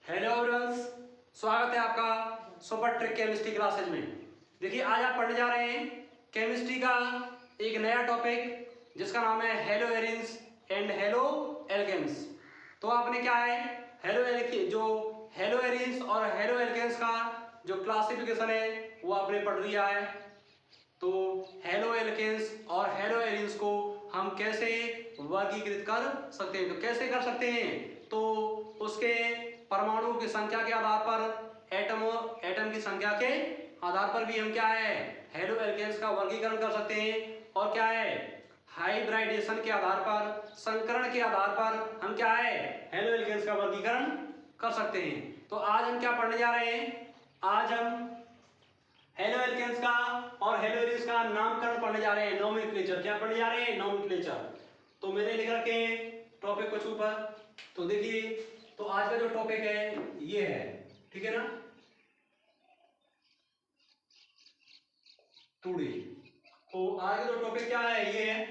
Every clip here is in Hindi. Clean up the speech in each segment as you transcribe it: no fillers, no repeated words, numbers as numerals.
हेलो फ्रेंड्स, स्वागत है आपका सुपर ट्रिक केमिस्ट्री क्लासेज में। देखिए, आज आप पढ़ने जा रहे हैं केमिस्ट्री का एक नया टॉपिक जिसका नाम है haloarenes and haloalkanes. तो आपने क्या है, हेलो एरिन्स और हेलो एल्केन्स का जो क्लासिफिकेशन है वो आपने पढ़ लिया है। तो हेलो एल्केन्स और हेलो एरिन्स को हम कैसे वर्गीकृत कर सकते हैं, तो कैसे कर सकते हैं, तो उसके परमाणु की संख्या के आधार पर, एटम की संख्या के आधार पर भी हम क्या है, हेलो एल्केन्स का वर्गीकरण कर सकते हैं। और क्या है, हाइब्रिडाइजेशन के आधार पर, संकरण के आधार पर हम क्या है, हेलो एल्केन्स का वर्गीकरण कर सकते हैं। तो आज हम क्या पढ़ने जा रहे हैं, आज हम हेलो एल्केन्स का और हेलो एरिन्स का नामकरण पढ़ने जा रहे हैं, नोमेनक्लेचर। क्या पढ़ने जा रहे हैं, नोमेनक्लेचर। तो मैंने लिख रखे हैं टॉपिक कुछ ऊपर, तो देखिए, तो आज का जो टॉपिक है ये है, ठीक है ना, टुडे। तो आज का जो टॉपिक क्या है ये है।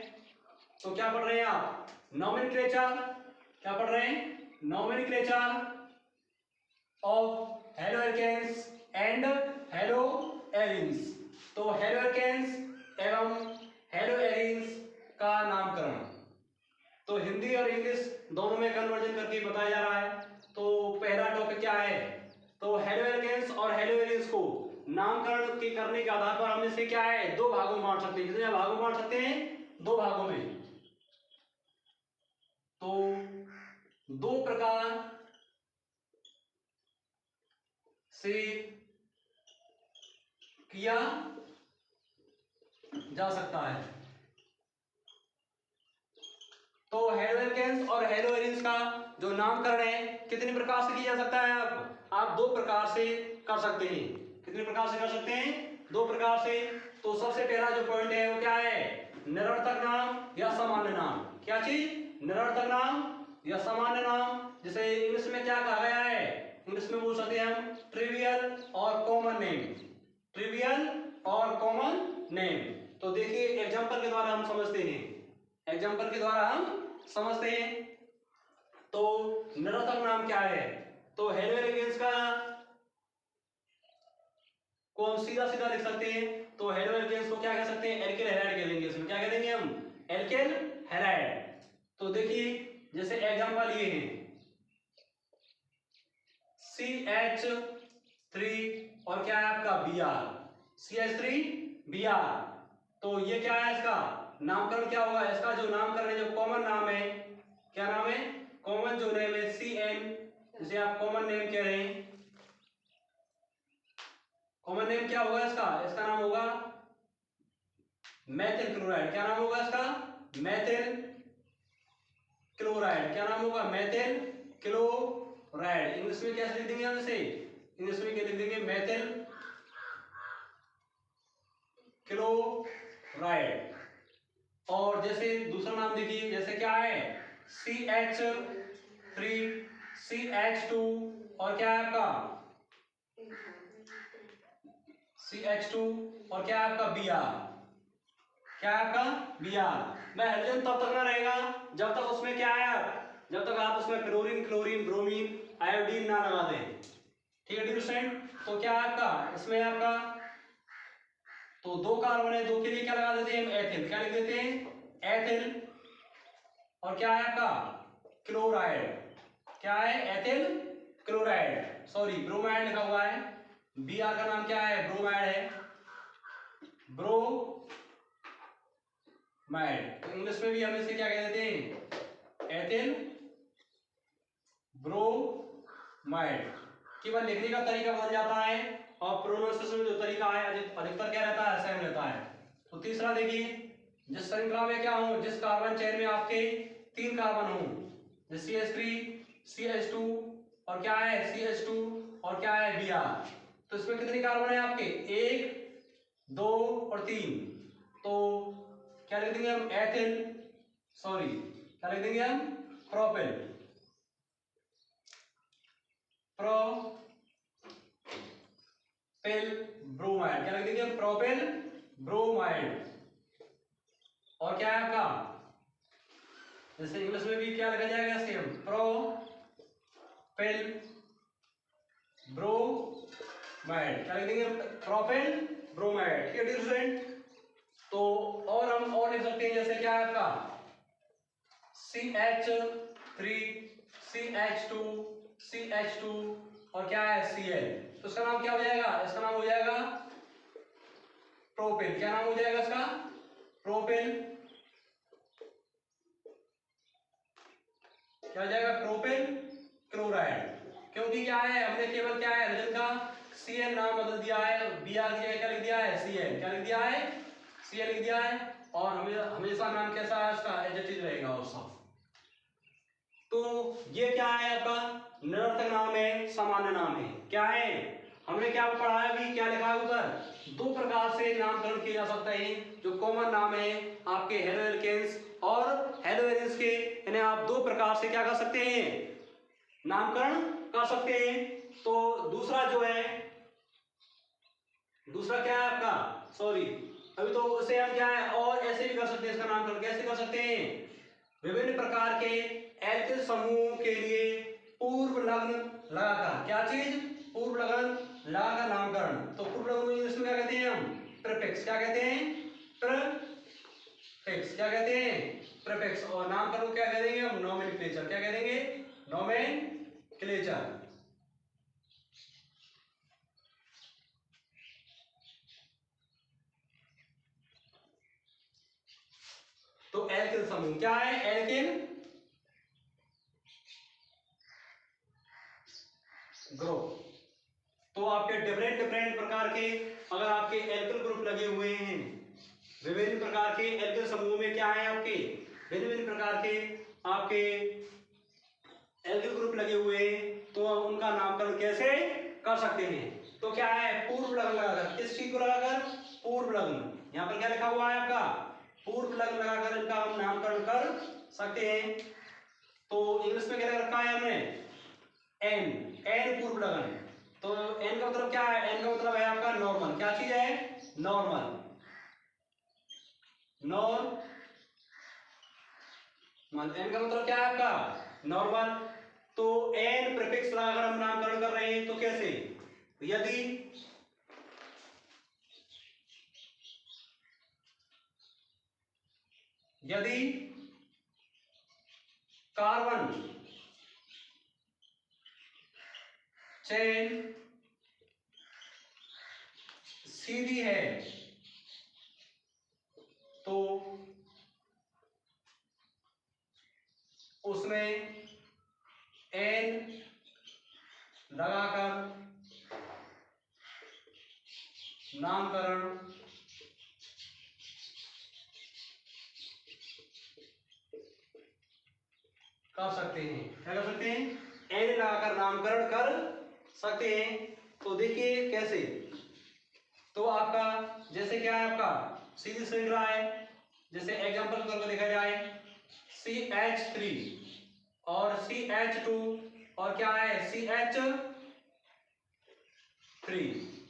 तो क्या पढ़ रहे हैं आप, नोमेनक्लेचर। क्या पढ़ रहे हैं, nomenclature of haloalkanes and haloarenes. तो हेलो एल्केन्स एवं हेलो एरिन्स का नामकरण तो हिंदी और इंग्लिश दोनों में कन्वर्जन करके बताया जा रहा है। तो पहला टॉपिक क्या है, तो हेलो एल्केन्स और हेलो एरिन्स को नामकरण के करने के आधार पर हम इसे क्या है, दो भागों में बांट सकते हैं। कितने भागों में बांट सकते हैं, दो भागों में। तो दो प्रकार से किया जा सकता है। तो हेलो एल्केन्स और हेलो एरिन्स का जो नामकरण है कितने प्रकार से किया जा सकता है, आप दो प्रकार से कर सकते हैं। कितने प्रकार से कर सकते हैं, दो प्रकार से। तो सबसे पहला जो पॉइंट है वो क्या है, निरर्थक नाम या सामान्य नाम। क्या चीज, निरर्थक नाम या सामान्य नाम। जैसे इंग्लिश में क्या कहा गया है, इंग्लिश में बोल सकते हैं हम ट्रिवियल और कॉमन नेम। ट्रिवियल और कॉमन नेम। तो देखिए, एग्जांपल के द्वारा हम समझते हैं, एग्जाम्पल के द्वारा हम समझते हैं। तो निरर्थक नाम क्या है, तो हेलो एल्केन्स का को हम सीधा सीधा लिख सकते हैं। तो हेलो एल्केन्स को क्या कह सकते हैं, एल्केल हैलाइड कह देंगे। इसमें क्या कह देंगे हम, एल्केल हैलाइड। तो देखिए, जैसे एग्जांपल ये है CH3 और क्या है आपका Br, CH3Br। तो ये क्या है, इसका नामकरण क्या होगा, इसका जो नामकरण है, जो कॉमन नाम है, क्या नाम है, कॉमन जो नेम है CN, जिसे आप कॉमन नेम कह रहे हैं। कॉमन नेम क्या होगा इसका, इसका नाम होगा मेथिल क्लोराइड। क्या नाम होगा इसका, मेथिल क्लोराइड। क्या नाम होगा, मेथिल क्लोराइड। इंग्लिश में कैसे लिख देंगे हम इसे, इंग्लिश में क्या लिख देंगे, मेथिल क्लोराइड। और जैसे दूसरा नाम देखिए, जैसे क्या है CH3, CH2 और क्या है आपका CH2 और क्या है आपका Br। क्या है आपका Br। वह हाइड्रोजन तब तक ना रहेगा जब तक उसमें क्या है, जब तक आप उसमें क्लोरीन, क्लोरीन, ब्रोमीन, आयोडीन ना लगा दें। ठीक है डियर स्टूडेंट। तो क्या है आपका, इसमें आपका तो दो कार्बन है, दो के लिए क्या लगा देते हैं हम, एथिल। क्या लिख देते हैं, एथिल। और क्या है आपका क्लोराइड। क्या है, एथिल क्लोराइड, सॉरी ब्रोमाइड लिखा हुआ है। Br का नाम क्या है, ब्रोमाइड है, ब्रोमाइड। तो इंग्लिश में भी हम इसे क्या कह देते हैं, एथिल ब्रोमाइड। केवल लिखने का तरीका बदल जाता है और प्रोनाउंसिएशन में जो तरीका है अधिकतर क्या रहता है, सेम रहता है। तो तीसरा देखिए, जिस श्रृंखला में क्या हो, जिस कार्बन चेन में आपके तीन कार्बन हो, जैसे CH3, CH2 और क्या है CH2 और क्या है Br। तो इसमें कितने कार्बन है आपके, 1, 2 और 3। तो क्या लिख देंगे हम, एथिल, सॉरी क्या लिख देंगे हम, प्रोपिल, प्रोपिल ब्रोमाइड। क्या लिख देंगे हम, प्रोपिल ब्रोमाइड। और क्या है आपका, जैसे इंग्लिश में भी क्या लिखा जाएगा, सेम प्रोपिल ब्रोमाइड, क्या लिख देंगे? Propane bromide. ठीक है स्टूडेंट। तो और हम और लिख सकते हैं, जैसे क्या है आपका CH3 CH2 CH2 और क्या है Cl। तो इसका नाम क्या हो जाएगा? इसका नाम हो जाएगा प्रोपेन। क्या नाम हो जाएगा इसका? प्रोपेन। क्या हो जाएगा? Propane chloride. क्योंकि क्या है, हमने केवल क्या है हाइड्रोजन का Cl नाम बदल दिया है, Br की जगह क्या लिख दिया है? Cl। क्या लिख दिया है? Cl लिख दिया है। और हमेशा नाम कैसा है इसका? एज इट इज रहेगा और सब। तो ये क्या है आपका? निरर्थक नाम है, सामान्य नाम है। क्या है? हमने क्या पढ़ा है अभी? क्या लिखा है ऊपर? दो प्रकार से नामकरण किए जा सकते हैं। जो कॉमन नाम है आपके हेलोएल्केन्स और हेलोएरिन्स के, इन्हें आप दो प्रकार से क्या कर सकते हैं? नामकरण कर सकते हैं। तो दूसरा जो है, दूसरा क्या है आपका? सॉरी, अभी तो उसे हम क्या है और ऐसे भी कर सकते हैं। इसका नामकरण कैसे कर सकते हैं? विभिन्न प्रकार के एल्किल समूहों के लिए पूर्व लग्न लगाकर, क्या चीज? पूर्व लग्न लगाकर नामकरण। तो पूर्व लग्न इंग्लिश में क्या कहते हैं हम? प्रीफिक्स। क्या कहते हैं? प्रीफिक्स। क्या कहते हैं? प्रीफिक्स। और नामकरण को क्या कह देंगे हम? नोमेनक्लेचर। क्या कह देंगे? नोमेनक्लेचर। तो एल्किल समूह क्या है? Alkyl group. तो आपके डिफरेंट डिफरेंट प्रकार के अगर आपके एल्किल ग्रुप लगे हुए हैं, विभिन्न प्रकार के एल्किल समूह में क्या है आपके? भिन्न भिन्न प्रकार के आपके एल्किल ग्रुप लगे हुए हैं, तो उनका नामकरण कैसे कर सकते हैं? तो क्या है? पूर्व लग्न लगाकर। किस चीज को लगाकर? पूर्व लग्न। यहाँ पर क्या लिखा हुआ है आपका? पूर्व लग्न लगाकर इनका हम नामकरण कर सकते हैं। तो इंग्लिश में क्या रखा है हमने? एन। एन पूर्व लग्न। तो एन का मतलब क्या है? एन का मतलब है आपका नॉर्मल। क्या चीज है? नॉर्मल। नॉर्मल। एन का मतलब क्या है आपका? नॉर्मल। तो एन प्रीफिक्स लगाकर हम नामकरण कर रहे हैं, तो कैसे? यदि कार्बन चेन सीधी है तो उसमें एन लगाकर नामकरण कर सकते हैं। क्या कर सकते हैं? एन लगाकर नामकरण कर सकते हैं। तो देखिए कैसे। तो आपका जैसे क्या है आपका सीधी श्रृंखला है, जैसे एग्जांपल के तौर पर देखा जाए CH3 और CH2 और क्या है CH3।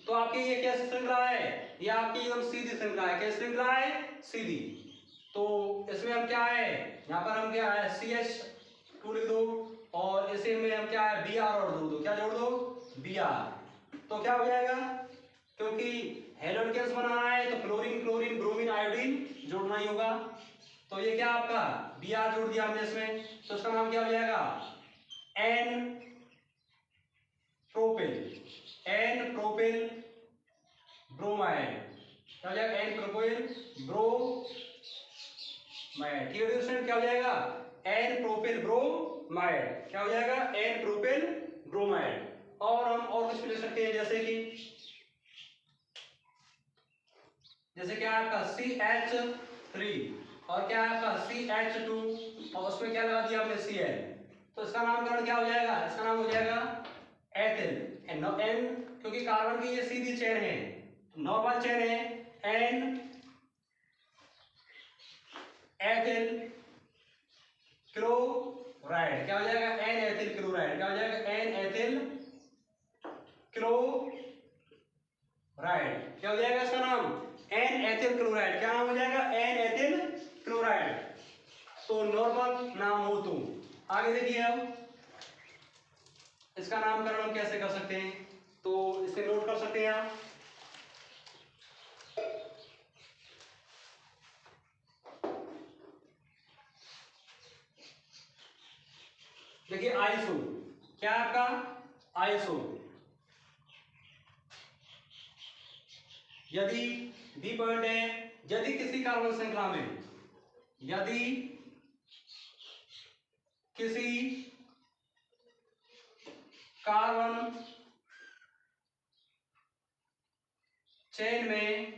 तो आपकी ये कैसी श्रृंखला है? ये आपकी एकदम सीधी श्रृंखला है। कैसी श्रृंखला है? सीधी। तो इसमें हम क्या है, यहाँ पर हम क्या है CH2 लिख दो और इसे में हम क्या है Br और जोड़ दो। क्या जोड़ दो? Br। तो क्या हो जाएगा? क्योंकि हेलोएल्केन्स बनाना है तो क्लोरीन क्लोरीन ब्रोमीन आयोडीन जोड़ना ही होगा। तो ये क्या आपका Br जोड़ दिया हमने इसमें, तो इसका नाम क्या हो जाएगा? N propyl. N propyl bromide. क्या हो जाएगा? N propyl bromide. ठीक है स्टूडेंट, क्या हो जाएगा? N propyl bromide. क्या हो जाएगा? N propyl bromide. और हम और कुछ भी ले सकते हैं, जैसे क्या है आपका CH3 और क्या है आपका CH2 और उसमें क्या लगा दिया हमने Cl। तो इसका नामकरण क्या हो जाएगा? इसका नाम हो जाएगा एथिल। एन क्योंकि कार्बन की ये सीधी चेन है, नॉर्मल चेन है। N ethyl chloride. क्या हो जाएगा? N ethyl chloride. क्या हो जाएगा? N ethyl chloride. क्या हो जाएगा इसका नाम? N ethyl chloride. क्या नाम हो जाएगा? N ethyl chloride. तो नॉर्मल नाम हो। तो आगे देखिए अब इसका नामकरण हम कैसे कर सकते हैं, तो इसे नोट कर सकते हैं आप। देखिए आइसो क्या है आपका, आइसो यदि बी पॉइंट है, यदि किसी कार्बन श्रृंखला में, यदि किसी कार्बन चेन में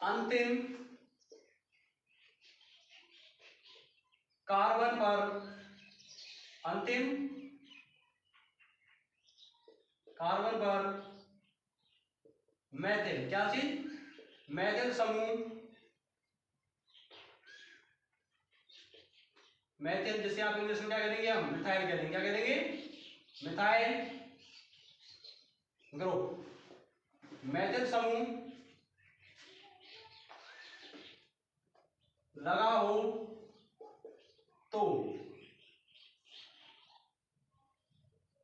अंतिम कार्बन पर, अंतिम कार्बन पर मैथिल, क्या चीज, मैथिल समूह, मैथिल जिसे आप इंग्लिश में क्या कहेंगे, हम मिथाइल कहेंगे, क्या कहेंगे, मिथाइल ग्रुप, मैथिल समूह लगा हो तो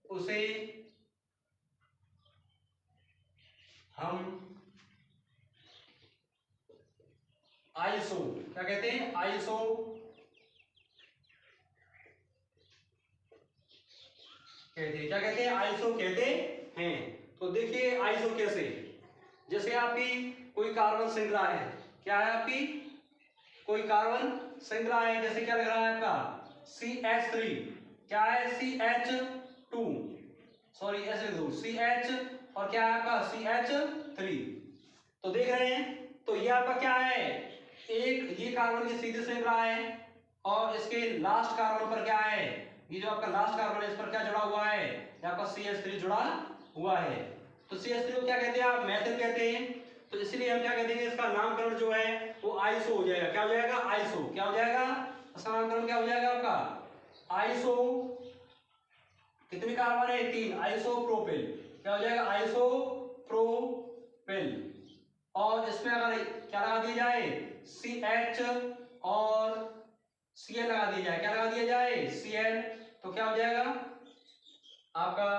उसे हम आइसो क्या कहते हैं, आइसो कहते हैं, क्या कहते हैं, आइसो कहते हैं। तो देखिए आइसो कैसे, जैसे आपकी कोई कार्बन श्रृंखला है, क्या है आपकी कोई कार्बन श्रृंखला है, जैसे क्या लग रहा है आपका CH3, क्या है CH2, सॉरी ऐसे लिख दो CH और क्या है आपका CH3। तो देख रहे हैं, तो ये आपका क्या है, एक ये कार्बन की सीधी श्रृंखला है और इसके लास्ट कार्बन पर क्या है, ये जो आपका लास्ट कार्बन है इस पर क्या जुड़ा हुआ है, ये आपका CH3 जुड़ा हुआ है। तो CH3 को क्या कहते हैं आप, मैथिल कहते हैं। तो इसलिए हम क्या कहते हैं, इसका नामकरण जो है वो आइसो हो जाएगा, क्या हो जाएगा, आइसो, क्या हो जाएगा, इसका नामकरण क्या हो जाएगा आपका आइसो, कितने कार्बन है, 3, आइसोप्रोपिल, क्या हो जाएगा आइसोप्रोपिल। और इसमें अगर क्या लगा दिया जाए CH और Cl लगा दिया जाए, क्या लगा दिया जाए Cl, तो क्या हो जाएगा आपका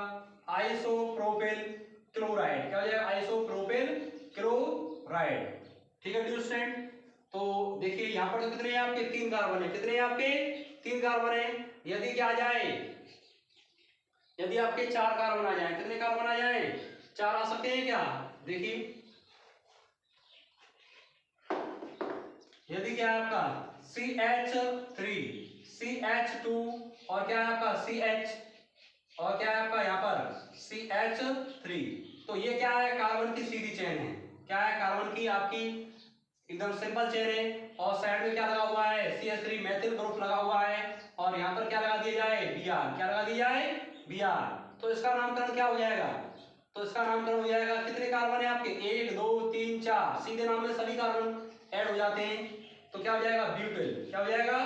आइसोप्रोपिल क्लोराइड, क्या हो जाएगा आइसोप्रोपिल क्लोराइड। ठीक है डियर स्टूडेंट, तो देखिए यहाँ पर तो कितने हैं आपके, 3 कार्बन है, कितने हैं आपके 3 कार्बन है। यदि क्या आ जाए, यदि आपके 4 कार्बन आ जाए, कितने कार्बन आ जाए, 4 आ सकते हैं क्या, देखिए यदि क्या है आपका CH3 CH2 और क्या है आपका CH और क्या है आपका यहाँ पर CH3, तो ये क्या है कार्बन की सीधी चेन है, क्या है कार्बन की आपकी एकदम सिंपल चेन है। और साइड में क्या लगा हुआ है CH3 मैथिल ग्रुप लगा हुआ है और यहाँ पर क्या लगा दिया जाए Br, क्या लगा दिया जाए Br। तो इसका नामकरण क्या हो जाएगा, तो इसका नामकरण हो जाएगा, कितने कार्बन है आपके 1 2 3 4, सीधे नाम में सभी कार्बन ऐड हो जाते हैं, तो क्या हो जाएगा ब्यूटिल, क्या हो जाएगा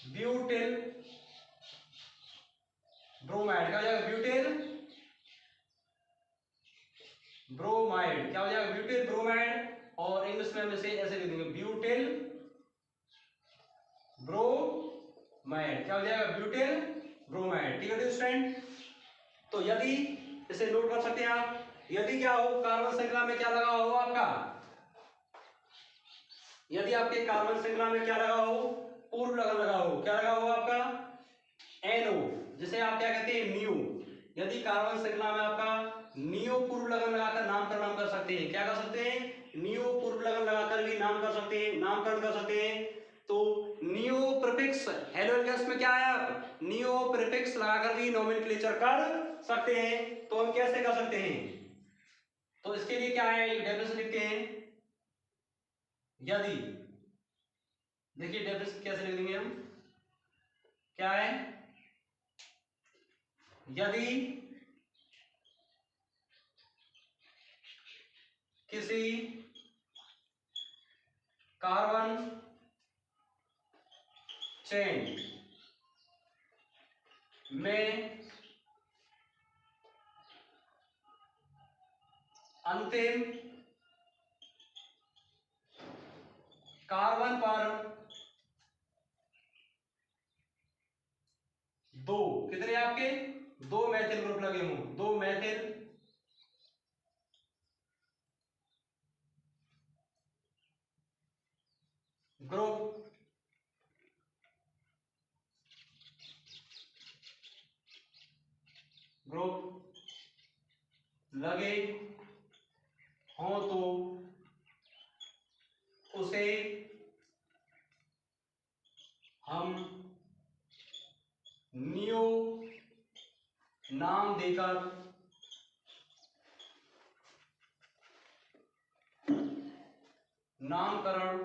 ब्यूटिल ब्रोमाइड, क्या हो जाएगा ब्यूटिल ब्रोमाइड, क्या हो जाएगा ब्यूटिल ब्रोमाइड। और इंग्लिश में हम इसे ऐसे लिख देंगे ब्यूटिल ब्रोमाइड, क्या हो जाएगा ब्यूटिल ब्रोमाइड। ठीक है स्टूडेंट, तो यदि इसे नोट कर सकते हैं आप, यदि क्या हो कार्बन श्रृंखला में क्या लगा हो आपका, यदि आपके कार्बन श्रृंखला में क्या लगा हो, पूर्व लगन लगा हो, क्या लगा हो आपका NO, जिसे आप क्या कहते हैं नियो। यदि कार्बन श्रृंखला में आपका नियो पूर्व लगन लगाकर नामकरण हम कर सकते हैं, क्या कर सकते हैं, नियो पूर्व लगन लगाकर भी नाम कर सकते हैं, नामकरण कर सकते हैं। तो नियो प्रीफिक्स हेलोजन में क्या है, आप नियो प्रीफिक्स लगाकर भी नोमेनक्लेचर कर सकते हैं। तो हम कैसे कर सकते हैं, तो इसके लिए क्या है एक डेफिनेशन लिखते हैं, यदि देखिए डेफिनेशन कैसे लिख देंगे हम, क्या है यदि किसी कार्बन चेन में अंतिम कार्बन पर दो, कितने आपके दो मैथिल ग्रुप लगे हों, दो मैथिल ग्रुप लगे हों तो उसे हम नियो नाम देकर नामकरण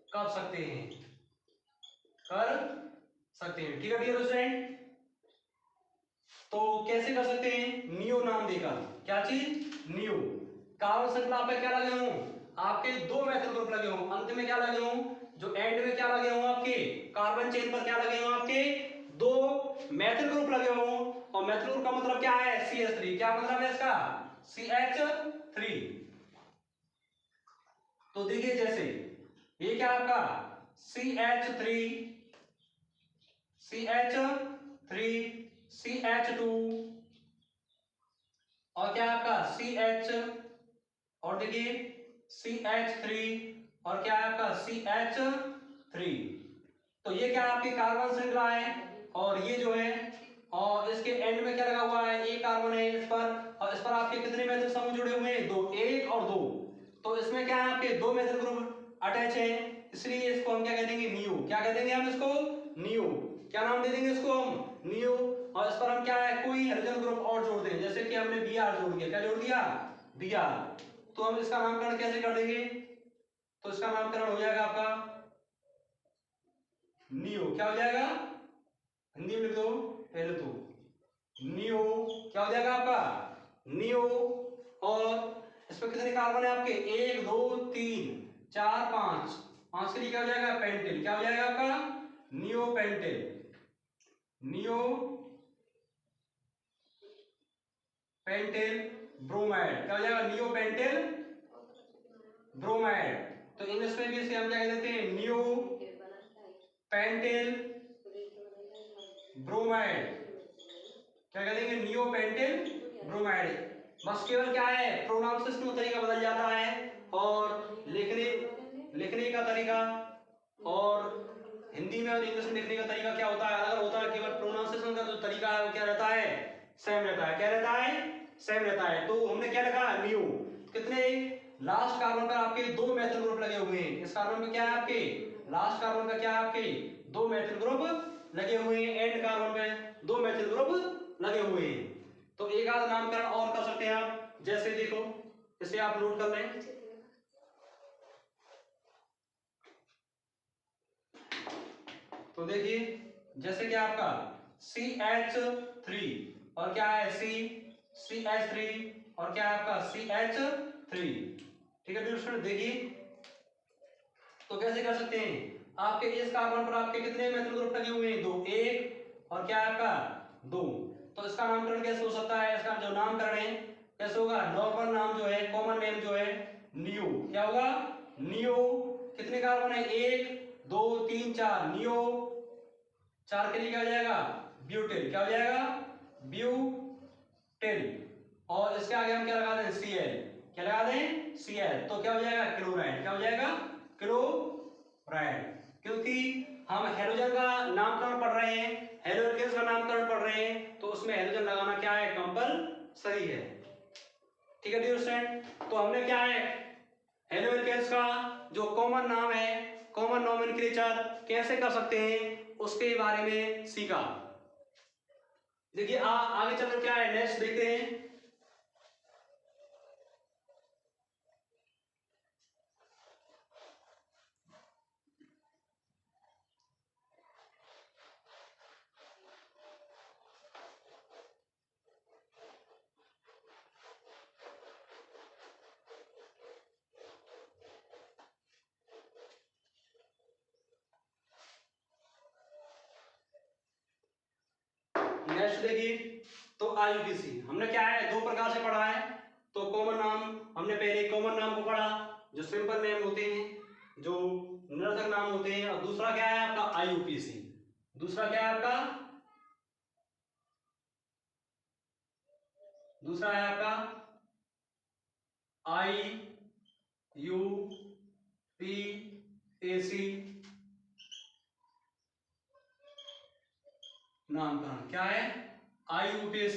कर सकते हैं, ठीक है डियर स्टूडेंट। तो कैसे कर सकते हैं, नियो नाम देकर, क्या चीज, नियो। कार्बन श्रृंखला पे क्या लगे हों, आपके दो मैथिल ग्रुप लगे हों, अंत में क्या लगे हों, जो एंड में क्या लगे हों आपके कार्बन चेन पर क्या लगे हों, आपके दो मैथिल ग्रुप लगे हों। और मैथिल ग्रुप का मतलब क्या है, CH3, क्या मतलब है इसका, CH3। तो देखिए जैसे ये क्या आपका CH3 CH2 और क्या आपका CH, और देखिए CH3 और क्या है आपका CH3। तो ये क्या आपकी कार्बन श्रृंखला है, और ये जो है, और इसके एंड में क्या लगा हुआ है, एक कार्बन है इस पर, और इस पर आपके कितने मैथिल समूह जुड़े हुए हैं, दो, एक और दो। तो इसमें क्या है, आपके दो मैथिल ग्रुप अटैच है, इसलिए इसको हम क्या कह देंगे, नियो। क्या कह देंगे हम इसको, नियो। क्या नाम दे देंगे इसको हम, नियो। और इस पर हम क्या है, कोई हाइड्रोजन ग्रुप और जोड़ दें, जैसे कि हमने Br जोड़ दिया, क्या जोड़ दिया, Br। तो हम इसका नामकरण कैसे कर देंगे, तो इसका नामकरण हो जाएगा आपका नियो। क्या हो जाएगा, हिंदी में लिख दो पहले तो, नियो क्या हो जाएगा आपका, नियो। और इस पर कितने कार्बन है आपके, एक दो तीन चार पांच, पांच के लिए क्या हो जाएगा, पेंटेन। क्या हो जाएगा आपका, neo pentane, neo pentane bromide. क्या हो जाएगा, नियो पेंटेन ब्रोमाइड। तो इंग्लिश में भी इसे हम क्या कह देते हैं, नियो पेंटेन ब्रोमाइड। क्या कह देंगे, नियो पेंटेन ब्रोमाइड। बस केवल क्या है, प्रोनाउंसिएशन का तरीका बदल जाता है, और लिखने का तरीका, और हिंदी में और इंग्लिश में लिखने का तरीका क्या होता है, अलग होता है। केवल प्रोनाउंसिएशन का जो तरीका है वो क्या रहता है, सेम रहता है। क्या रहता है, सेम रहता है। तो हमने क्या लिखा, नियो। कितने, लास्ट कार्बन पर आपके दो मैथिल ग्रुप लगे हुए हैं। इस कार्बन पे क्या है, आपके लास्ट कार्बन पे क्या है, आपके दो मैथिल ग्रुप लगे हुए हैं, एंड कार्बन पे दो मैथिल ग्रुप लगे हुए हैं। तो एक आध नामकरण और कर सकते हैं आप, जैसे देखो इसे आप नोट कर लें। तो देखिए जैसे कि आपका CH3 और क्या है CH3 और क्या है आपका CH3, ठीक है स्टूडेंट। देखिए तो कैसे कर सकते हैं, आपके इस कार्बन पर आपके कितने मैथिल ग्रुप लगे हुए हैं, दो, एक और क्या है आपका दो। तो इसका नामकरण कैसे हो सकता है, इसका जो नामकरण है कैसे होगा, नॉर्मल नाम जो है, कॉमन नेम जो है नियो। क्या होगा, नियो। कितने कार्बन है, एक दो तीन चार, नियो। चार के लिए क्या हो जाएगा, ब्यूटेन। क्या हो जाएगा, ब्यूटेन। और इसके आगे हम क्या लगा दें, Cl। क्या लगा दें, Cl। तो क्या हो जाएगा, क्लोराइड। क्या हो जाएगा, क्लोराइड। क्योंकि हम हेलोजन का नामकरण पढ़ रहे हैं, हेलोजन का नामकरण पढ़ रहे हैं, तो उसमें हेलोजन लगाना क्या है, कंपलसरी है। ठीक है डियर स्टूडेंट। तो हमने क्या है, हेलो एल्केन्स का जो कॉमन नाम है, कॉमन नोमेनक्लेचर कैसे कर सकते हैं उसके बारे में सीखा। देखिए आगे चलकर क्या है, नेक्स्ट देखते हैं। नेक्स्ट देखिए, तो IUPAC हमने क्या है, दो प्रकार से पढ़ा है। तो कॉमन नाम हमने पहले कॉमन नाम को पढ़ा, जो सिंपल नेम होते हैं, जो निरर्थक नाम होते हैं। और दूसरा क्या है आपका आईयूपीएसी। दूसरा क्या है आपका, दूसरा है आपका IUPAC नामकरण। क्या है IUPAC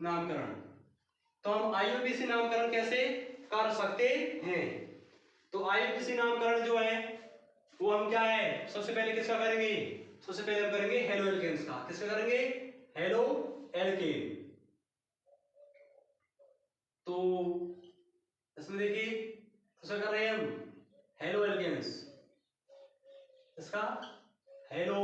नामकरण। तो हम IUPAC नामकरण कैसे कर सकते हैं? तो IUPAC नामकरण जो है वो हम क्या है, सबसे पहले किसका करेंगे? सबसे पहले हम करेंगे हेलो एल्केन्स का। किसका करेंगे? Halo alkane. तो इसमें देखिए किसका कर रहे हैं हम? Halo alkanes. इसका हेलो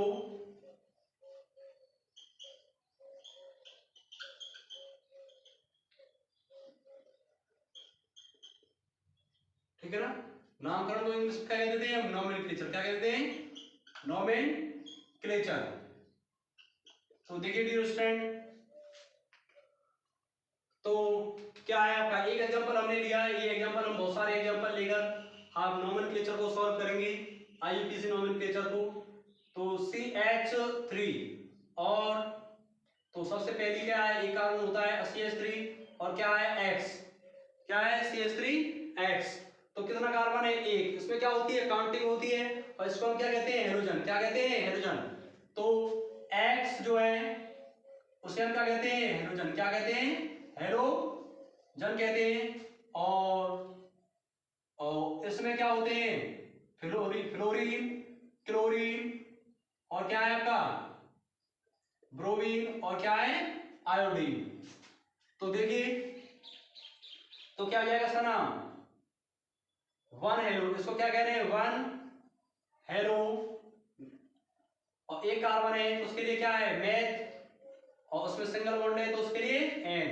ठीक है ना। नामकरण को इंग्लिश में क्या कहते हैं हम? नोमेनक्लेचर। क्या कहते हैं? नोमेनक्लेचर। तो देखिए डियर स्टूडेंट, तो क्या है आपका एक एग्जांपल हमने लिया है। ये एग्जांपल हम बहुत सारे एग्जांपल लेकर आप नोमेनक्लेचर को सॉल्व करेंगे, आईयूपीएसी नोमेनक्लेचर को। तो CH3 और तो सबसे पहली क्या है, एक कार्बन होता है CH3 और क्या है X। क्या है? CH3X। तो कितना कार्बन है? एक। इसमें क्या होती है? काउंटिंग होती है और इसको हम क्या कहते हैं? हेलोजन। क्या कहते हैं? हेलोजन। तो X जो है उसे हम क्या कहते हैं? हेलोजन। क्या कहते हैं? हेलोजन कहते हैं। और इसमें क्या होते हैं? फ्लोरीन, क्लोरीन और क्या है आपका? ब्रोमीन और क्या है? आयोडीन। तो देखिए, तो क्या हो जाएगा इसका नाम? One hello. इसको क्या कह रहे हैं? One hello. और एक कार्बन है तो उसके लिए क्या है? मेथ। और उसमें सिंगल बॉन्ड है तो उसके लिए एन।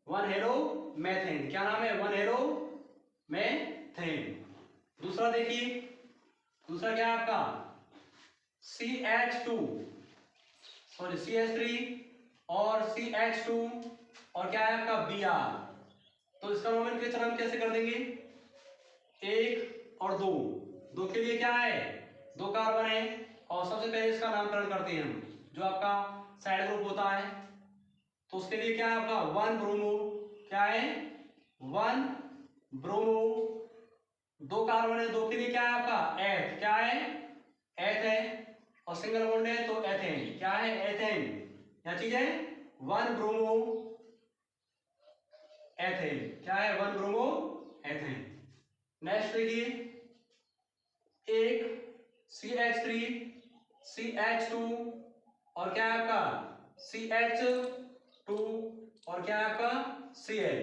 One hello methane. क्या नाम है? One hello methane. दूसरा देखिए, दूसरा क्या है आपका? CH2 सॉरी CH3 और CH2 और क्या है आपका? Br। तो इसका नोमेनक्लेचर हम कैसे कर देंगे? एक और दो। दो के लिए क्या है? दो कार्बन है और सबसे पहले इसका नामकरण करते हैं हम, जो आपका साइड ग्रुप होता है। तो उसके लिए क्या है आपका? One bromo. क्या है? One bromo. दो कार्बन है, दो के लिए क्या है आपका? एथ। क्या है? एथ है। और सिंगल बॉन्ड है तो एथेन। क्या है? एथेन। क्या चीज है? One bromo ethane. क्या है? One bromo ethane. नेक्स्ट देखिए, एक CH3 CH2 और क्या है आपका? CH2 और क्या है आपका? Cl।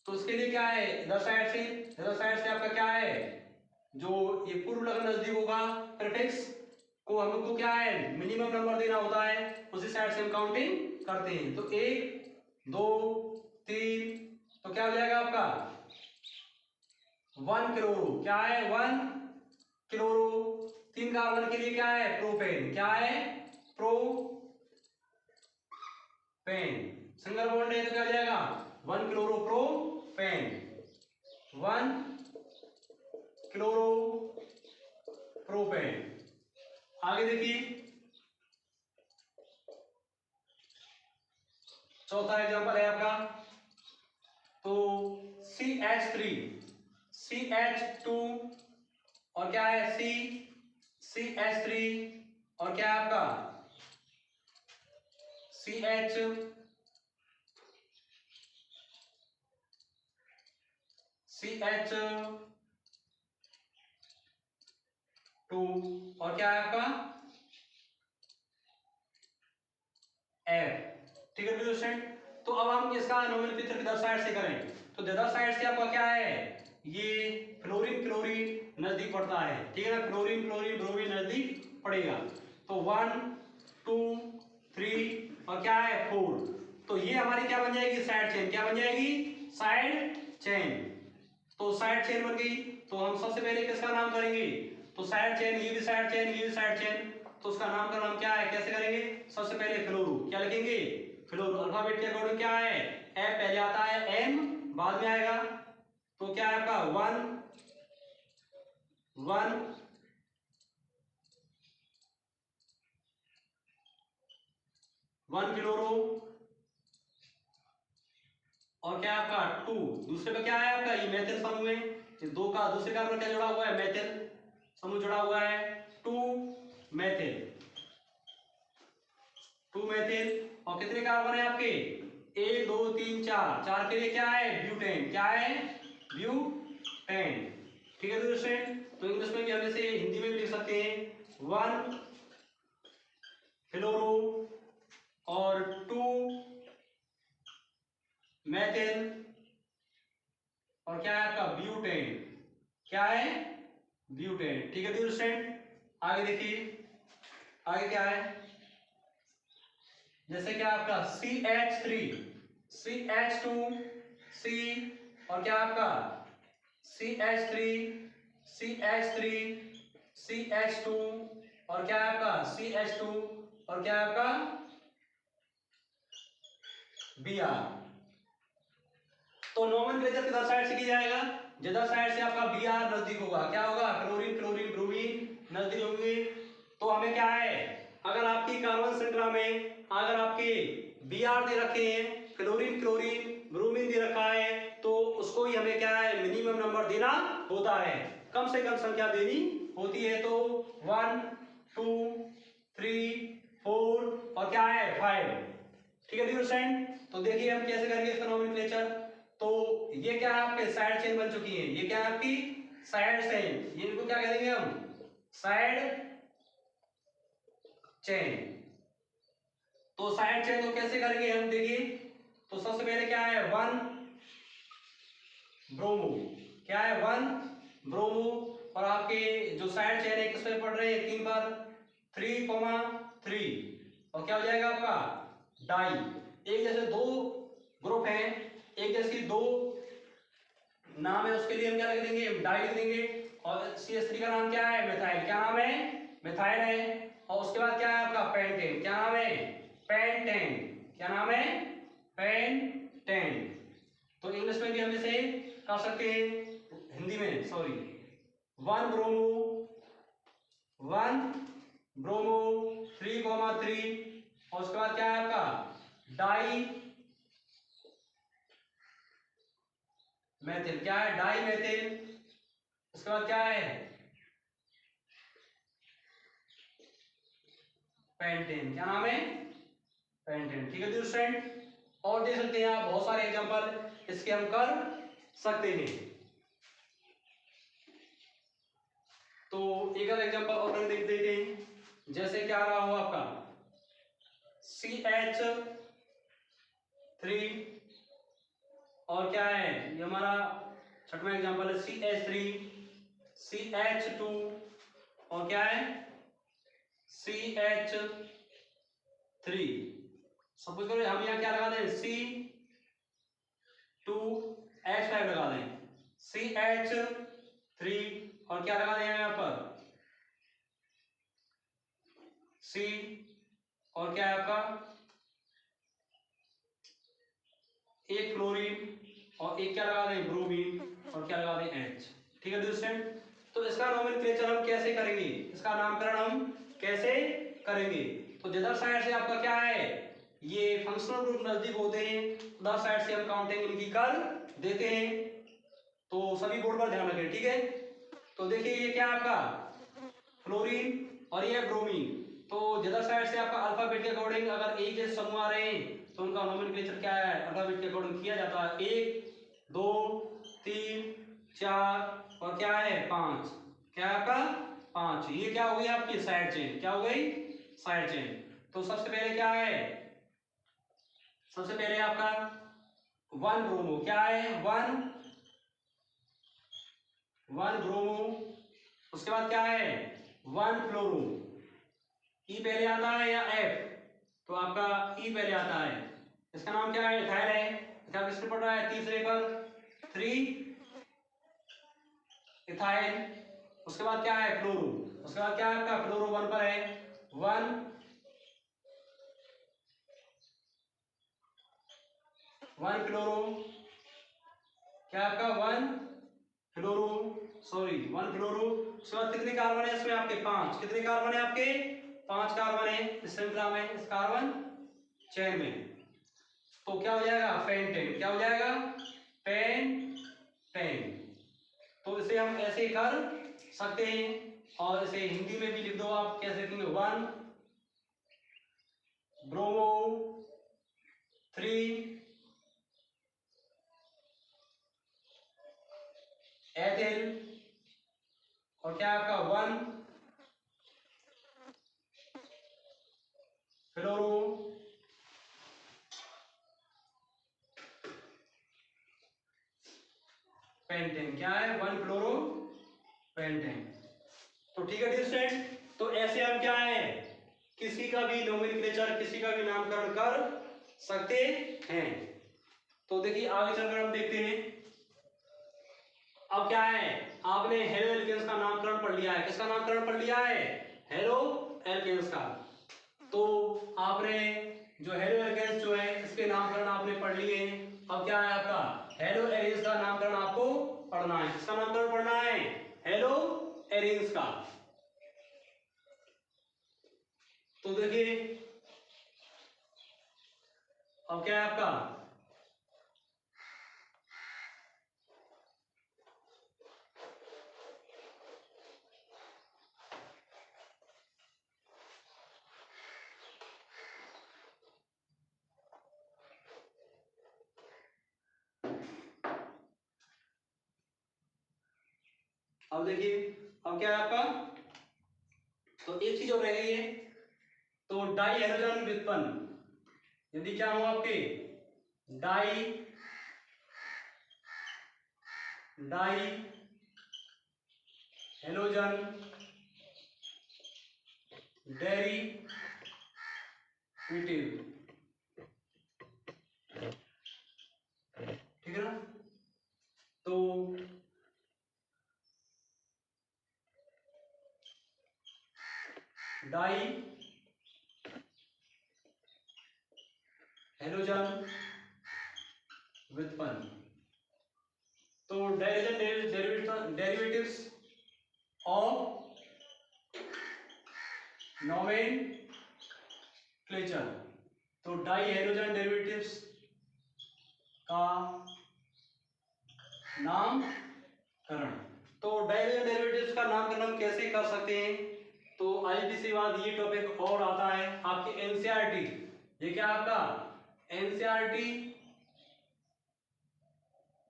तो उसके लिए क्या है? इधर साइड से आपका क्या है? जो ये पूर्व लग्न नजदीक होगा प्रीफिक्स को हमको क्या है? मिनिमम नंबर देना होता है, उसी साइड से हम काउंटिंग करते हैं। तो एक, दो, तीन, तो क्या हो जाएगा आपका? One chloro. क्या है? One chloro. तीन कार्बन के लिए क्या है? प्रोपेन। क्या है? प्रोपेन। सिंगल बॉन्ड है तो क्या हो जाएगा? One chloro propane. One chloro propane. आगे देखिए, चौथा एग्जांपल है आपका। तो CH3 CH2 और क्या है? CH3 और क्या है आपका? CH2 और क्या है आपका? F। ठीक है स्टूडेंट। तो अब हम इसका नोमेनक्लेचर किधर साइड से करें? तो इधर साइड से आपका क्या है? ये फ्लोरीन क्लोरीन नजदीक पड़ता है। ठीक है ना। फ्लोरीन क्लोरीन ब्रोमीन नजदीक पड़ेगा। तो 1 2 3 और क्या है? 4। तो ये हमारी क्या बन जाएगी? Side chain. क्या बन जाएगी? Side chain. तो साइड चेन बन गई। तो हम सबसे पहले किसका नाम करेंगे? तो साइड चेन, ये भी साइड चेन, ये भी साइड चेन। तो उसका नाम का नाम क्या है? कैसे करेंगे? सबसे पहले फ्लोरो। क्या लिखेंगे? फ्लोरो। अल्फाबेट के अकॉर्डिंग क्या है? एफ पहले आता है, एम बाद में आएगा, तो क्या है आपका 1 क्लोरो, और क्या आपका 2, दूसरे पे क्या है आपका ये मेथिल समूह है, ये दो का दूसरे कार्बन क्या जुड़ा हुआ है, मेथिल समूह जुड़ा हुआ है, 2 मेथिल, 2 मेथिल। और कितने कार्बन है आपके, 1 2 3 4, 4 के लिए क्या है ब्यूटेन, क्या है ब्यूटेन। ठीक है स्टूडेंट, तो इंग्लिश में भी हम इसे हिंदी में भी लिख सकते हैं 1 फ्लोरो और 2 मेथिल, और क्या है आपका ब्यूटेन, क्या है ब्यूटेन। ठीक है स्टूडेंट, आगे देखिए, आगे क्या है, जैसे क्या आपका CH3, CH2, C, और क्या आपका CH3, CH3, CH2, और क्या है आपका CH2, और क्या है आपका Br। तो नोमेनक्लेचर किधर साइड से किया जाएगा, जिधर साइड से आपका Br नजदीक होगा, क्या होगा क्लोरीन क्लोरीन ब्रोमीन नजदीक होंगे। तो हमें क्या है, अगर आपकी कार्बन श्रृंखला में अगर आपके Br दे रखे हैं, क्लोरीन क्लोरीन ब्रोमीन दे रखा है, तो उसको ही हमें क्या है मिनिमम नंबर देना होता है, कम से कम संख्या देनी होती है। तो 1 2 3 4 और क्या है 5। ठीक है स्टूडेंट, तो देखिए हम कैसे करेंगे इसका नोमेनक्लेचर। तो ये क्या है आपके साइड चेन बन चुकी है, ये क्या है आपकी साइड चेन, ये इनको क्या कहेंगे हम साइड चेन। तो साइड चेन को कैसे करेंगे हम, देखिए तो सबसे पहले क्या है 1 ब्रोमो, क्या है 1 ब्रोमो, और आपके जो साइड चेन है किस पे पड़ रहे हैं 3 पर 3,3, और क्या हो जाएगा आपका डाई। एक जैसे दो ग्रुप हैं, एक जैसी दो नाम है, उसके लिए हम क्या लिख देंगे डाई लिख देंगे। और CH3 का नाम क्या है मिथाइल, क्या नाम है मिथाइल है। और उसके बाद क्या है आपका पेंटेन, क्या नाम है पेंटेन, क्या नाम है पेंटेन। तो इंग्लिश में भी हम इसे कर सकते हैं, हिंदी में सॉरी 1 ब्रोमो 3,3, और उसके बाद क्या है आपका डाई मेथिल, क्या है डाई मेथिल। उसके बाद क्या है पेंटेन, क्या नाम है पेंटेन। ठीक है स्टूडेंट, और देख सकते हैं आप बहुत सारे एग्जांपल इसके हम कर सकते हैं। तो एक और एग्जांपल और देख देते हैं, जैसे क्या रहा हो आपका CH3, और क्या है ये हमारा छठवां एग्जांपल है CH3, CH2, और क्या है CH3। सपोज करो हम यहाँ क्या लगा दें C2H5 लगा दें, CH3, और क्या लगा दें यहाँ पर C, और क्या है आपका एक फ्लोरीन, और एक क्या लगा दें ब्रोमीन, और क्या लगा दें H। ठीक है स्टूडेंट, तो इसका नोमेनक्लेचर हम कैसे करेंगे, इसका नामकरण हम कैसे करेंगे। तो जिधर साइड से आपका क्या है ये फंक्शनल ग्रुप नजदीक होते हैं, उधर साइड से हम काउंटिंग इनकी कर देते हैं। तो सभी बोर्ड पर ध्यान रखें, ठीक है। तो देखिए ये क्या आपका फ्लोरीन और ये ब्रोमीन, तो जिधर साइड से आपका अल्फाबेट के अकॉर्डिंग अगर एक जैसे समूह आ रहे हैं तो उनका नोमेनक्लेचर क्या है अल्फाबेट के अकॉर्डिंग किया जाता है, 1 2 3 4 और क्या है 5, क्या है आपका 5। ये क्या हो गई आपकी साइड चेन, क्या हो गई साइड चेन। तो सबसे पहले क्या है, सबसे पहले आपका 1 ब्रोमो, क्या है 1 ब्रोमो। उसके बाद क्या है 1 फ्लोरो, ई पहले आता है या एफ, तो आपका ई पहले आता है। इसका नाम क्या है इथाइल है, इथाइल किस पे पड़ रहा है तीसरे पर 3 इथाइल। उसके बाद क्या है फ्लोरो, उसके बाद क्या है आपका फ्लोरो 1 पर है 1 फ्लोरो, क्या आपका 1 फ्लोरो। उसके बाद कितने कार्बन है इसमें आपके 5, कितने कार्बन है आपके 5 कार्बन है इस श्रृंखला में, इस कार्बन चेन में। तो क्या हो जाएगा पेंटेन, क्या हो जाएगा पेंटेन। तो इसे हम ऐसे कर सकते हैं और इसे हिंदी में भी लिख दो आप, कैसे लिखेंगे 1 ब्रोमो 3 एथिल और क्या आपका 1 फ्लोरो पेंटेन। क्या है 1 फ्लोरो पेंटेन। तो ठीक है डियर स्टूडेंट, तो ऐसे हम क्या है किसी का भी नोमेनक्लेचर, किसी का भी नामकरण कर सकते हैं। तो देखिए आगे चलकर हम देखते हैं। अब क्या है आपने हेलो एल्केन्स का नामकरण पढ़ लिया है, किसका नामकरण पढ़ लिया है हेलो एल्केन्स का। तो आपने जो हेलो एल्केन्स जो है इसके नामकरण आपने पढ़ लिए हैं। अब क्या है आपका हेलो एरिन्स का नामकरण आपको पढ़ना है। किसका नामकरण पढ़ना है हेलो एरिन्स का। तो देखिए अब क्या है आपका अब देखिए अब क्या है आपका, तो एक चीज और रह गई है। तो डाई हेलोजन व्युत्पन्न, यदि क्या हो आपके डाई हेलोजन डेरिवेटिव, ठीक है ना। तो डाई हेलोजन व्युत्पन्न, तो डेरिवेटिव्स ऑफ नोमेनक्लेचर, तो डाई हेलोजन डेरिवेटिव्स का नामकरण। तो डाई हेलोजन डेरिवेटिव्स का नामकरण हम कैसे कर सकते हैं। तो आईपीसी से बाद ये टॉपिक और आता है आपकी एनसीईआरटी। ये क्या आपका एनसीईआरटी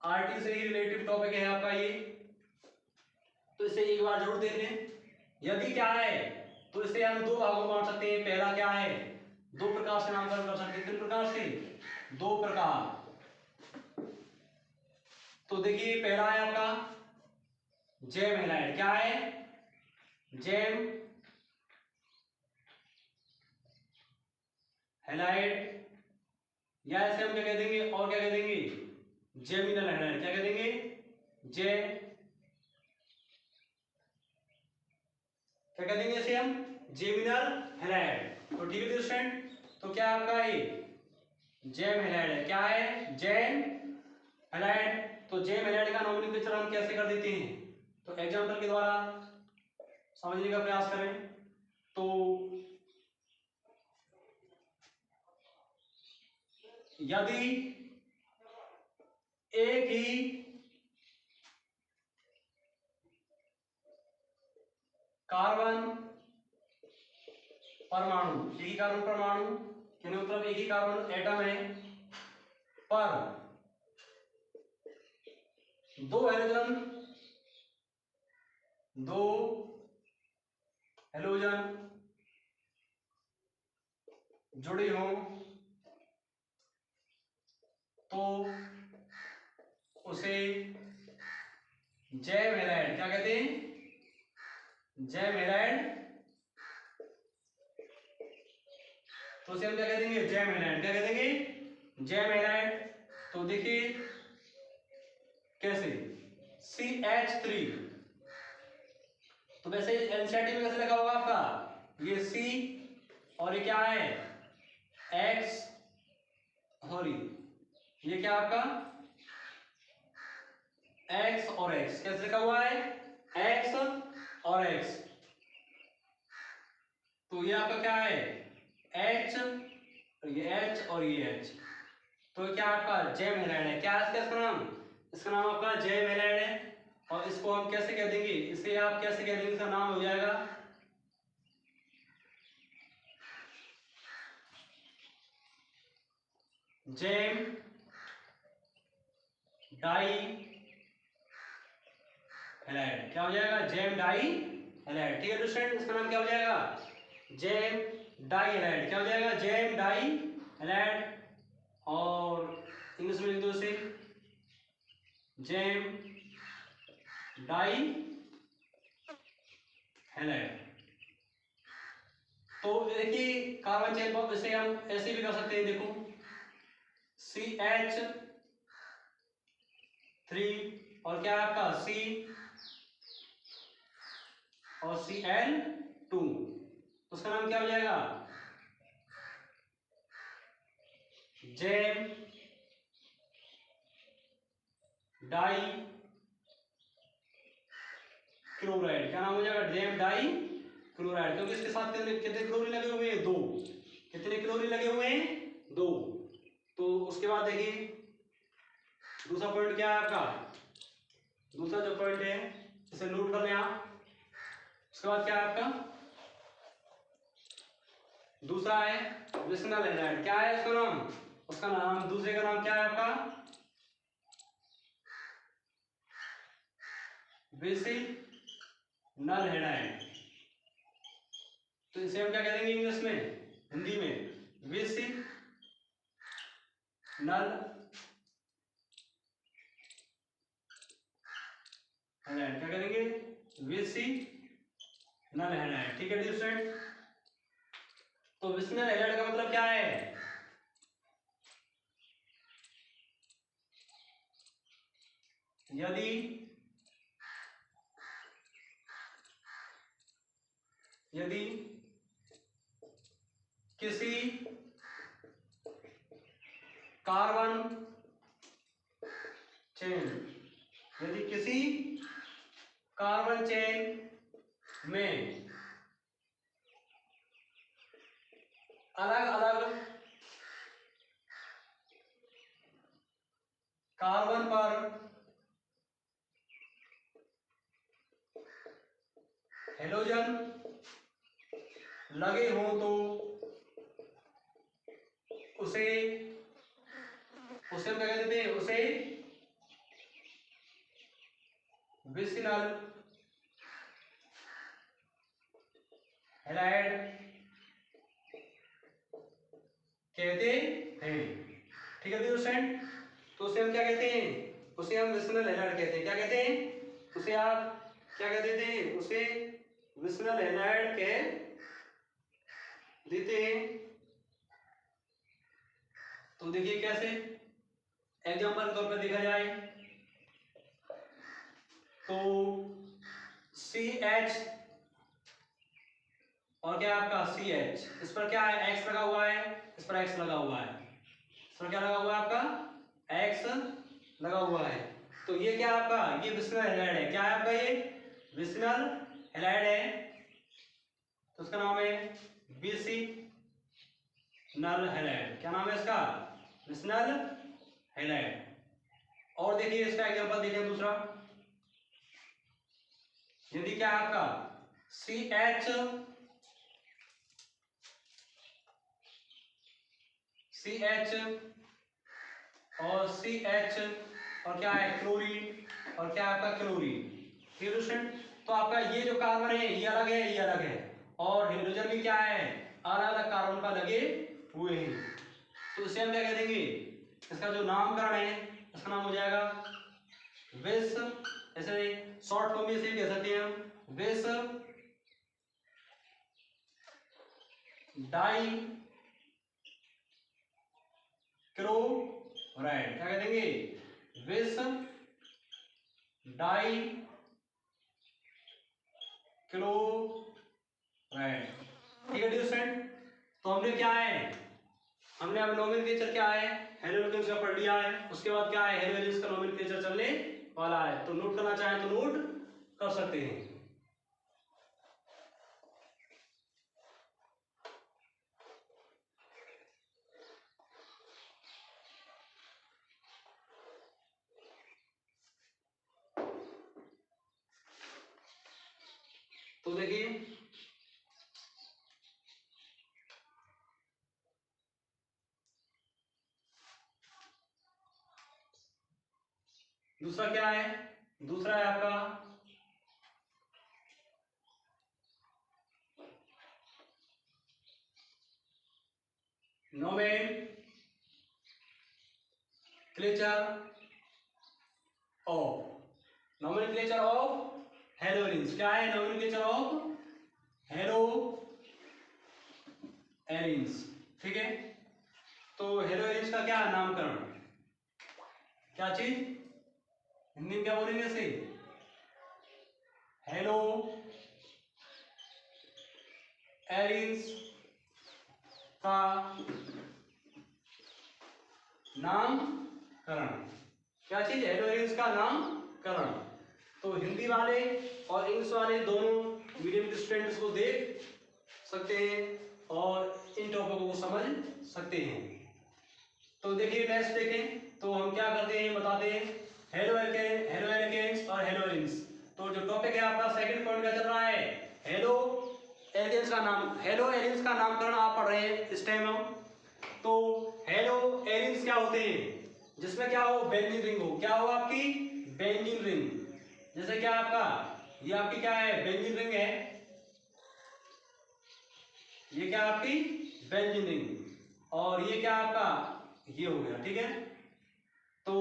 आरटी से ही रिलेटिव टॉपिक है आपका ये। तो इसे एक बार जरूर देख लें। यदि क्या है तो इसे हम दो भागों में बांट सकते हैं। पहला क्या है दो प्रकार से नामकरण कर सकते हैं। किन प्रकार से दो प्रकार। तो देखिए पहला है आपका जेम हैलाइड, क्या है जेम हैलाइड, या ऐसे हम क्या कह देंगे और क्या कह देंगे जेमिनल हैलाइड, क्या कह देंगे जे क्या कह देंगे इसे हम जेमिनल हैलाइड। तो ठीक है स्टूडेंट, तो क्या आपका ये जेम हैलाइड है, क्या है जेम हैलाइड। तो जेम हैलाइड का नोमेनक्लेचर हम कैसे कर देते हैं, तो एग्जांपल के द्वारा समझने का प्रयास करें। तो यदि एक ही कार्बन परमाणु, एक ही कार्बन परमाणु यानी मतलब एक ही कार्बन एटम है पर दो हेलोजन जुड़े हों तो उसे जैम हैलाइड, क्या कहते हैं जैम हैलाइड। तो उसे हम क्या कह देंगे जैम हैलाइड, क्या कह देंगे जैम हैलाइड। तो देखिए कैसे CH3, तो वैसे एनसीईआरटी में कैसे लगा होगा आपका ये C और ये क्या है X, सॉरी ये क्या आपका एक्स और एक्स, कैसे लिखा हुआ है, एक्स और एक्स। तो ये आपका क्या है, एच, ये एच और ये एच। तो क्या आपका जेम हैलाइड है, क्या है इसका नाम, इसका नाम आपका जेम हैलाइड है। और इसको हम कैसे कह देंगे, इसे आप कैसे कह देंगे, इसका नाम हो जाएगा जेम डाई हैलाइड। क्या हो जाएगा, जेम डाई हैलाइड। ठीक है स्टूडेंट, इसका नाम क्या हो जाएगा, जेम डाई हैलाइड। क्या हो जाएगा, जेम डाई हैलाइड। और इंग्लिश में लिख दो इसे जेम डाई हैलाइड। तो देखिए कार्बन चेन बॉन्ड इसे हम ऐसे भी कर सकते हैं, देखो CH3 और क्या आपका C और Cl2, तो उसका नाम क्या हो जाएगा, जेम डाई क्लोराइड। क्या नाम हो जाएगा, जेम डाई क्लोराइड, क्योंकि इसके साथ कितने क्लोरीन लगे हुए हैं, 2। कितने क्लोरीन लगे हुए हैं, 2। तो उसके बाद देखिए दूसरा पॉइंट क्या है आपका, दूसरा जो पॉइंट है इसे नोट कर लें आप। उसके बाद क्या है आपका दूसरा है विसिनल हैलाइड। क्या है उसका नाम, उसका नाम दूसरे का नाम क्या है आपका, विसिनल हैलाइड। तो इसे हम क्या कह देंगे इंग्लिश में, हिंदी में विसिनल हैलाइड। क्या करेंगे, विसिनल हैलाइड। ठीक है स्टूडेंट, तो विसिनल हैलाइड का मतलब क्या है, यदि किसी कार्बन चेन, यदि किसी कार्बन चेन में अलग अलग कार्बन पर हेलोजन लगे हों तो उसे हम क्या कहते हैं, उसे विसिनल हैलाइड कहते हैं। ठीक है स्टूडेंट, तो उसे हम क्या कहते हैं, उसे हम विसिनल हैलाइड कहते हैं। क्या कहते हैं, उसे आप क्या कह देते हैं, उसे विसिनल हैलाइड कह देते हैं। तो देखिए कैसे, एग्जाम्पल तौर पर देखा जाए तो CH और क्या आपका CH, इस पर क्या है, X लगा हुआ है, इस पर X लगा हुआ है, इस पर क्या लगा हुआ है आपका, X लगा हुआ है। तो ये क्या आपका, ये विसिनल हैलाइड है। क्या है आपका, ये विसिनल हैलाइड है, तो उसका नाम है विसिनल हैलाइड। क्या नाम है इसका, विसिनल हैलाइड। और देखिए इसका एग्जांपल देखिए दूसरा, यदि क्या आपका CH और CH और क्या है क्लोरीन और क्या आपका क्लोरीन। ठीक है स्टूडेंट, तो आपका ये जो कार्बन है ये अलग है, ये अलग है, और हाइड्रोजन भी क्या है, अलग अलग कार्बन पर लगे हुए हैं। तो इसे हम क्या कह देंगे, इसका जो नामकरण है इसका नाम हो जाएगा विस, ऐसे शॉर्ट फॉर्म में इसे कह सकते हैं हम विस डाई क्लोराइड। क्या कह देंगे, विस डाई क्लोराइड। ठीक है स्टूडेंट, तो हमने क्या है, हमने अब नोमेनक्लेचर क्या है, हेलोजन्स का पढ़ लिया है। उसके बाद क्या है, हेलोजन्स का नोमेनक्लेचर चलने वाला है, तो नोट करना चाहें तो नोट कर सकते हैं। तो देखिए दूसरा क्या है, दूसरा है आपका नोमेनक्लेचर ऑफ हेलोएरिन्स। क्या है नोमेनक्लेचर ऑफ हेलोएरिन्स, ठीक है। तो हेलोएरिन्स का क्या नामकरण, क्या चीज हिंदी में क्या बोलेंगे इसे, हेलोएरिन्स का नामकरण, क्या चीज हेलोएरिन्स का नामकरण। तो हिंदी वाले और इंग्लिश वाले दोनों मीडियम के स्टूडेंट्स को देख सकते हैं और इन टॉपिकों को समझ सकते हैं। तो देखिए नेक्स्ट देखें, तो हम क्या करते हैं बताते हैं, हेलोएल्केन्स और हेलोएरिन्स। तो जो टॉपिक है आपका सेकंड पॉइंट का चल रहा है, हेलोएरिन्स का नामकरण आप पढ़ रहे हैं इस टाइम हम। तो हेलोएरिन्स क्या होते हैं, जिसमें क्या हो बेंजीन रिंग हो, क्या हो आपकी बेंजीन रिंग। जैसे क्या आपका ये आपकी क्या है बेंजीन रिंग है, ये क्या आपकी बेंजीन रिंग, और ये क्या आपका ये हो गया, ठीक है। तो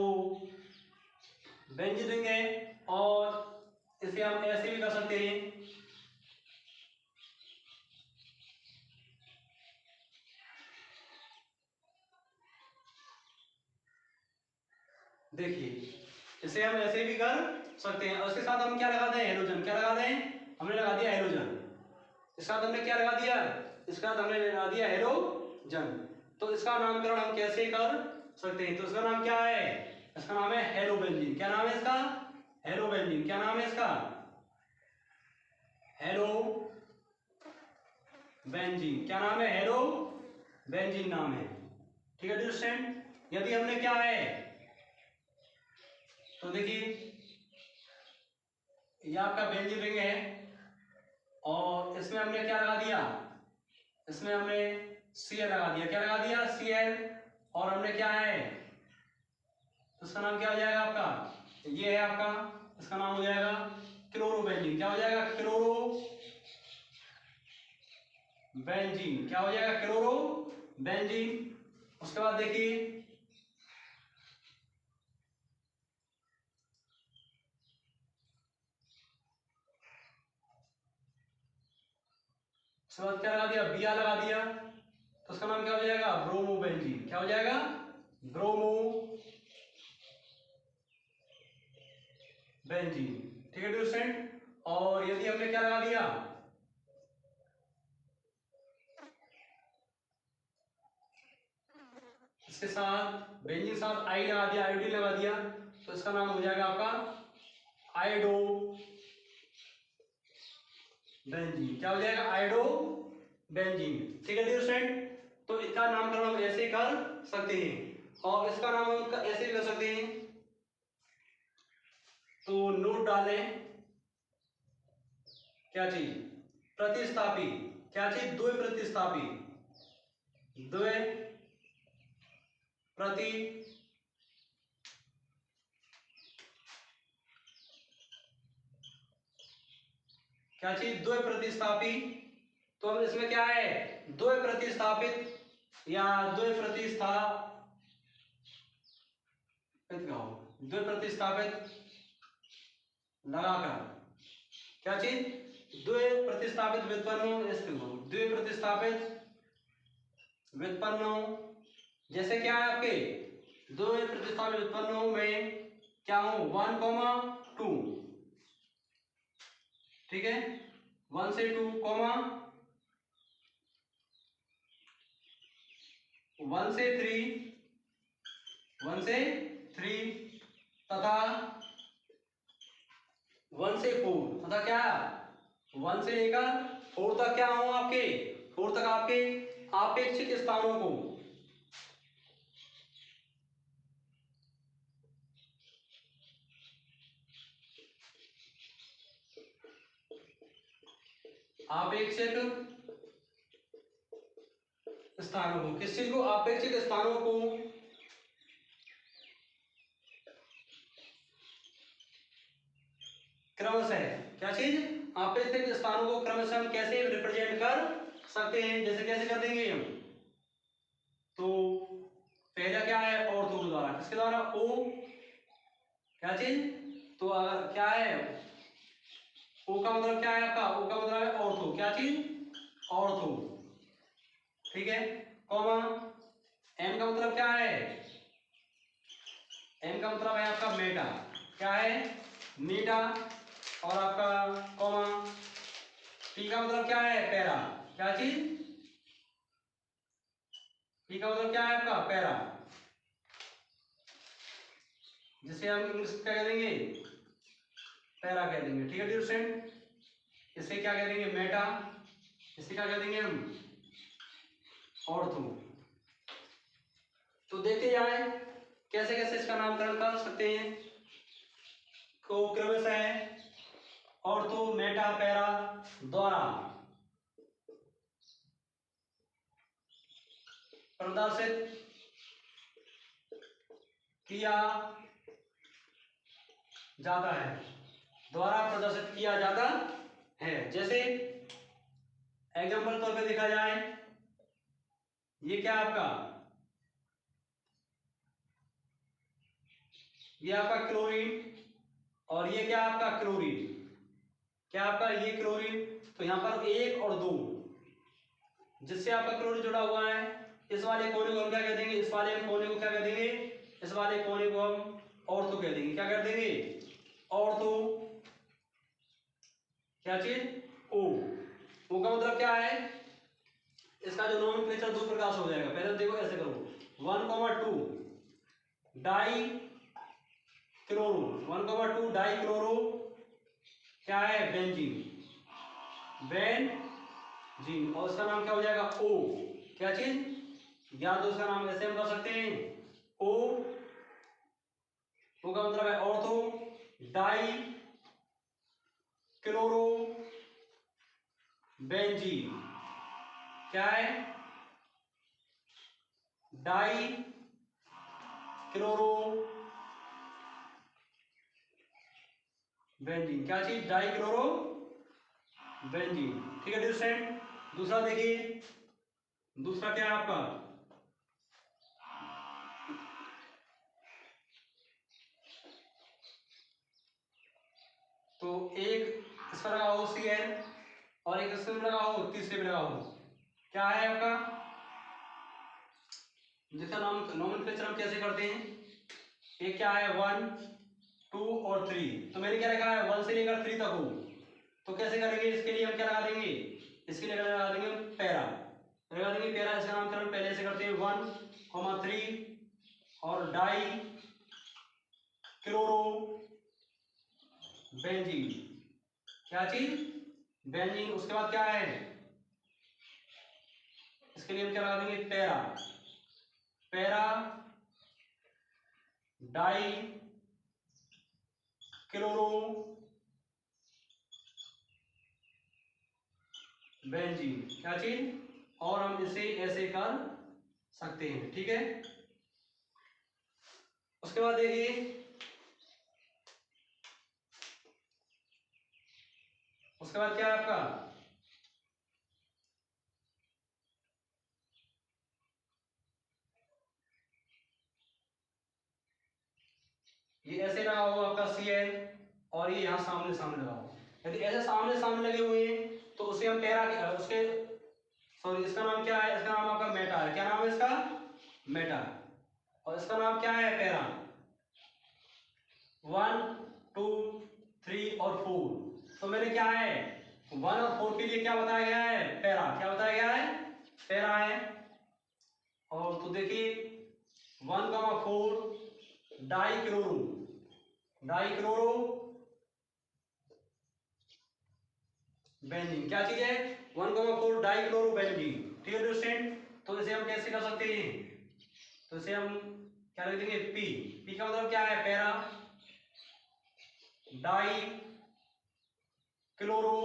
बेंजीन रिंग है और इसे हम ऐसे भी कर सकते हैं, देखिए इसे हम ऐसे भी कर सकते हैं। और इसके साथ हम क्या लगा दें हेलोजन, क्या लगा दें हमने लगा दिया हेलोजन। इसके साथ हमने क्या लगा दिया, इसका हमने लगा दिया हेलोजन। तो इसका नामकरण हम कैसे कर सकते हैं, तो इसका नाम क्या है, इसका नाम है हेलोबेंजीन। क्या नाम है इसका, हेलोबेंजीन। क्या नाम है इसका, हेलोबेंजीन। क्या नाम है, हेलोबेंजीन नाम है, ठीक है स्टूडेंट। यदि हमने क्या है, तो देखिए ये आपका बेंजीन रिंग है और इसमें हमने क्या लगा दिया, इसमें हमने Cl लगा दिया। क्या लगा दिया, Cl। और हमने क्या है, तो इसका नाम क्या हो जाएगा आपका, ये है आपका, इसका नाम हो जाएगा क्लोरोबेंजीन। क्या हो जाएगा, क्लोरोबेंजीन। क्या हो जाएगा, क्लोरोबेंजीन। उसके बाद देखिए उसके बाद क्या लगा दिया, Br लगा दिया, तो उसका नाम क्या हो जाएगा, ब्रोमोबेंजीन। क्या हो जाएगा, ब्रोमोबेंजीन, ठीक है स्टूडेंट। और यदि हमने क्या लगा दिया, इसके साथ बेंजीन के साथ आई लगा दिया, आयोडीन लगा दिया, तो इसका नाम हो जाएगा आपका आयोडो बेंजीन। क्या हो जाएगा, आयोडो बेंजीन, ठीक है डियर स्टूडेंट। तो इसका नामकरण हम ऐसे कर सकते हैं और इसका नाम हम ऐसे भी कर सकते हैं। तो नोट डालें, क्या चीज प्रतिस्थापी, क्या चीज द्वि प्रतिस्थापी, द्वि प्रति क्या चीज द्वि प्रतिस्थापी। तो अब इसमें क्या है, द्वि प्रतिस्थापित या द्वि प्रतिस्थापित लगाकर, क्या चीज द्वि प्रतिस्थापित व्युत्पन्नों, द्वि प्रतिस्थापित व्युत्पन्नों। जैसे क्या है आपके द्वि प्रतिस्थापित व्युत्पन्नों में क्या हो 1,2, ठीक है 1 से 2, 1 से 3, 1 से 3 तथा 1 से 4 तथा क्या 1 से लेकर 4 तक क्या हो आपके 4 तक आपके आपेक्षिक स्थानों को किस चीज को आपेक्षिक स्थानों को क्रमशः क्या चीज आपेक्षिक स्थानों को क्रमशः हम कैसे रिप्रेजेंट कर सकते हैं, जैसे कैसे कर देंगे हम। तो पहला क्या है ऑर्थो के द्वारा, किसके द्वारा ओ क्या चीज, तो अगर क्या है ओ का मतलब क्या है आपका, ओ का मतलब है ऑर्थो, क्या चीज ऑर्थो, ठीक है, कॉमा एम का मतलब क्या है, एम का मतलब है आपका मेटा, क्या है मीटा, और आपका कॉमा पी का मतलब क्या है पैरा, क्या चीज, पी का मतलब क्या है आपका पैरा, जिसे हम इंग्लिश में क्या कह देंगे पैरा कह देंगे, ठीक है डियर स्टूडेंट। इसे क्या कह देंगे मेटा, इसे क्या कह देंगे हम ऑर्थो। तो देखते जाए कैसे कैसे इसका नामकरण कर सकते हैं, को क्रमशः ऑर्थो मेटा पैरा द्वारा प्रदर्शित किया जाता है, द्वारा प्रदर्शित किया जाता है। जैसे एग्जांपल तौर पे देखा जाए, ये क्या आपका, ये आपका क्लोरीन, और ये क्या आपका क्लोरीन, क्या आपका ये क्लोरीन, तो यहां पर 1 और 2 जिससे आपका क्लोरीन जुड़ा हुआ है, इस वाले कोने को हम क्या कह देंगे, इस वाले कोने को क्या कह देंगे, इस वाले कोने को हम ऑर्थो कह देंगे, क्या कर देंगे ऑर्थो, क्या चीज ओ का मतलब क्या है, इसका जो नोमेनक्लेचर दो प्रकार से हो जाएगा। पहले देखो ऐसे करो 1,2 डाई क्लोरो, 1,2 डाई क्लोरो क्या है बेंजीन, बेंजीन, और इसका नाम क्या हो जाएगा ओ, क्या चीज, या तो इसका नाम ऐसे हम कर सकते हैं ओ का मतलब है ऑर्थो डाई क्लोरो बेंजीन, क्या है डाई क्लोरो बेंजीन, क्या चीज डाई क्लोरो बेंजीन, ठीक है डियर स्टूडेंट। दूसरा देखिए, दूसरा क्या है आपका, तो एक इस पर लगा हो Cl और एक इसमें लगा हो, तीसरे पे लगा हो, क्या है आपका, जिसका नाम नोमेनक्लेचर हम कैसे करते हैं, एक क्या है 1, 2 और 3, तो मैंने क्या लिखा है 1 से लेकर 3 तक हो, तो कैसे करेंगे, इसके लिए हम क्या लगा देंगे, इसके लिए लगा देंगे पैरा, लगा देंगे पैरा, इसका नामकरण पहले से करते हैं 1, 3 और डाई क्लोरो बेंजीन, क्या चीज बेंजीन, उसके बाद क्या है, इसके लिए हम क्या लगा देंगे para, para die chloro benzene, क्या चीज, और हम इसे ऐसे कर सकते हैं, ठीक है। उसके बाद देखिए, उसके बाद क्या है आपका, ये ऐसे लगा हुआ आपका Cl और ये यहां सामने सामने लगा हुआ, यदि ऐसे सामने सामने लगे हुए हैं तो उसे हम पैरा उसके सॉरी इसका नाम क्या है, इसका नाम आपका मेटा है, क्या नाम है इसका मेटा, और इसका नाम क्या है पैरा, 1, 2, 3 और 4, तो मैंने क्या है 1 और 4 के लिए क्या बताया गया है पैरा, क्या बताया गया है पैरा है, और तो देखिए 1,4 डाई क्लोरो बेंजीन क्या चीज है 1,4 डाइक्लोरोबेंजीन। ठीक है स्टूडेंट, तो इसे हम कैसे कर सकते हैं, तो इसे हम क्या लिख देंगे पी। पी का मतलब क्या है पैरा डाई क्लोरो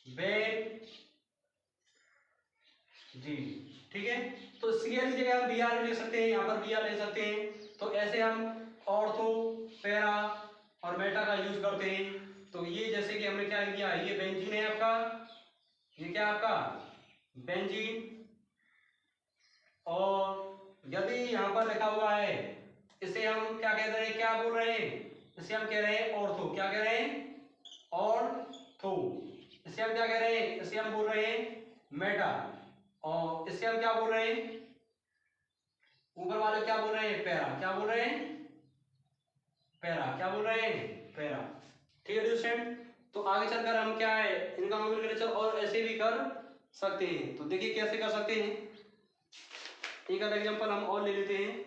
बेन जी। ठीक है, तो सीएल की जगह हम बीआर भी लिख सकते हैं, यहाँ पर बीआर ले सकते हैं। तो ऐसे हम ऑर्थो पैरा और मेटा का यूज करते हैं। तो ये जैसे कि हमने क्या किया, ये बेंजीन है आपका, ये क्या आपका बेंजीन, और यदि यहाँ पर लिखा हुआ है इसे हम क्या कह रहे हैं, क्या बोल रहे हैं, इसे हम कह रहे हैं ऑर्थो। क्या कह रहे हैं ऑर्थो। इसे हम क्या कह रहे हैं, इसे हम बोल रहे हैं मेटा। और इससे हम क्या बोल रहे हैं, ऊपर वाले क्या बोल रहे हैं पैरा। क्या बोल रहे हैं पैरा, क्या बोल रहे हैं पैरा। ठीक है स्टूडेंट, तो आगे चलकर हम क्या है इनका नोमेनक्लेचर और ऐसे भी कर सकते हैं। तो देखिए कैसे कर सकते हैं, एक अलग एग्जांपल हम और ले लेते हैं।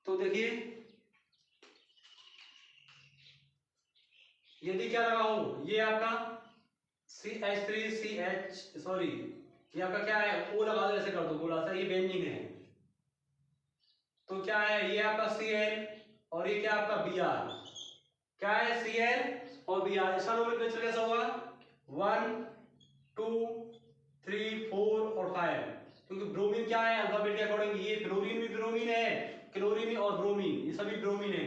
तो देखिए यदि क्या लगा हो, ये आपका CH3CH सॉरी ये आपका क्या है ओ लगा दो, ऐसे कर दो गोला सा, ये बेंजीन है। तो क्या है ये आपका Cl और ये क्या आपका Br, क्या है Cl और Br। इसका नोमेनक्लेचर कैसा होगा 1 2 3 4 और 5, क्योंकि ब्रोमीन क्या है अल्फाबेट के अकॉर्डिंग, ये फ्लोरीन भी ब्रोमीन है, क्लोरीन और ब्रोमीन ये सभी ब्रोमीन है।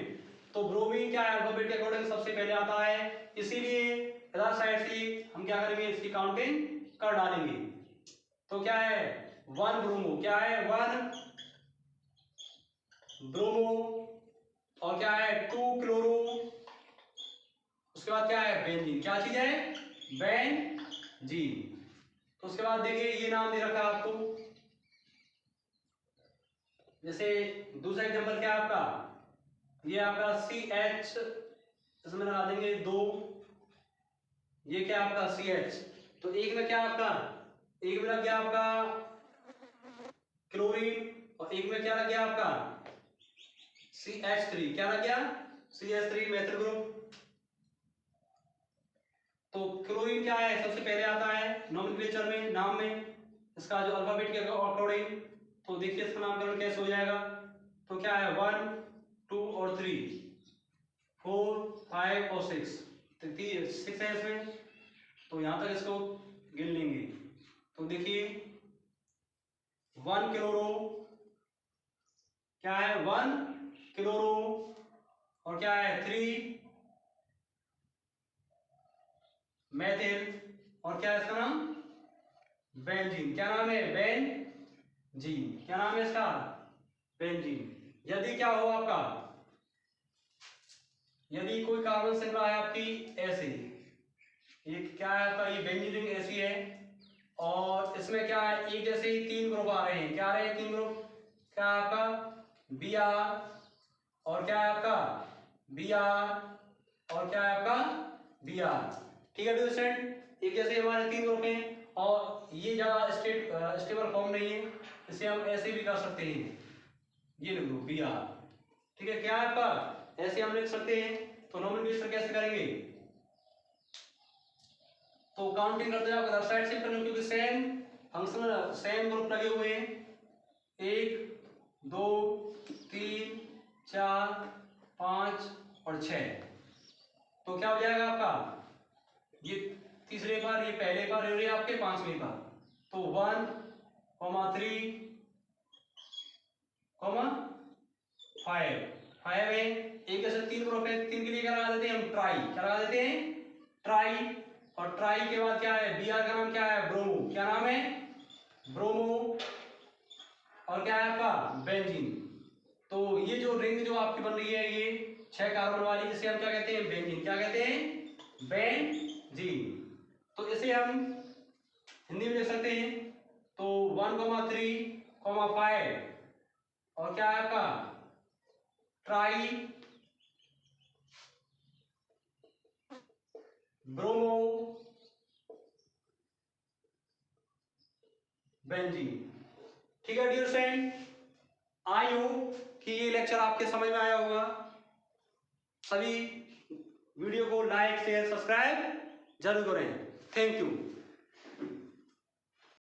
तो ब्रोमीन क्या है अल्फाबेट के अकॉर्डिंग सबसे पहले आता है, इसीलिए इधर साइड से हम क्या करेंगे इसकी काउंटिंग कर डालेंगे। तो क्या है 1 ब्रोमो, क्या है 1 ब्रोमो, और क्या है 2 क्लोरो, उसके बाद क्या है बेंजीन। क्या चीज है बेंजीन। तो उसके बाद देखिए ये नाम दे रखा है आपको, जैसे दूसरा एग्जांपल क्या है आपका, ये आपका CH, इसमें लगा देंगे 2, ये क्या आपका CH। तो एक में क्या आपका, एक में लग गया आपका क्लोरीन, और एक में क्या लग गया आपका CH3, क्या लग गया CH3 मेथिल ग्रुप। तो क्लोरीन क्या है सबसे पहले आता है नोमेनक्लेचर में, नाम में इसका जो अल्फाबेट के अकॉर्डिंग। तो देखिए इसका नामकरण कैसे हो जाएगा, तो क्या है 1 2 और 3 4 5 और 6, तो 6 है इसमें। तो यहां तक इसको गिन लेंगे। तो देखिए 1 क्लोरो, क्या है 1 क्लोरो, और क्या है 3 मेथिल, और क्या है इसका नाम बेंजीन। क्या नाम है बेंजीन, क्या नाम है इसका बेंजीन। यदि क्या हो आपका, यदि कोई कार्बन संख्या है आपकी ऐसे, ये क्या है आपका ये बेंजीन रिंग ऐसी है, और इसमें क्या है एक जैसे ही 3 ग्रुप आ रहे हैं। क्या आ रहे हैं 3 ग्रुप, क्या आपका Br, और क्या है आपका Br, और क्या है आपका Br। ठीक है स्टूडेंट, एक जैसे हमारे 3 ग्रुप हैं, और ये ज्यादा स्टेबल फॉर्म नहीं है, इसे हम ऐसे भी कर सकते हैं, ये लिख लो Br। ठीक है, क्या है आपका ऐसे हम लिख सकते हैं। तो नोमेनक्लेचर कैसे करेंगे, तो काउंटिंग करते जाओ, अदर साइड से करें, क्योंकि सेम फंक्शनल सेम ग्रुप लगे हुए हैं, 1 2 3 4 5 और 6। तो क्या हो जाएगा आपका, ये तीसरे बार, ये पहले बार, ये आपके 5वें बार। तो 1 3 5 5 है, एक जैसे 3 ग्रुप है, 3 के लिए क्या लगा देते हैं हम ट्राई, क्या लगा देते हैं ट्राई। और ट्राई के बाद क्या है Br का नाम क्या है ब्रोमो, क्या नाम है ब्रोमो, और क्या है आपका बेंजीन। तो ये जो रिंग जो आपकी बन रही है ये 6 कार्बन वाली, जिसे हम क्या कहते हैं बेंजीन, क्या कहते हैं बेंजीन। इसे हम हिंदी में लिख सकते हैं। तो 1,3,5 और क्या है आपका ट्राई ब्रोमो बेंजीन। ठीक है डियर फ्रेंड, आई होप कि ये लेक्चर आपके समझ में आया होगा। सभी वीडियो को लाइक शेयर सब्सक्राइब जरूर करें। Thank you.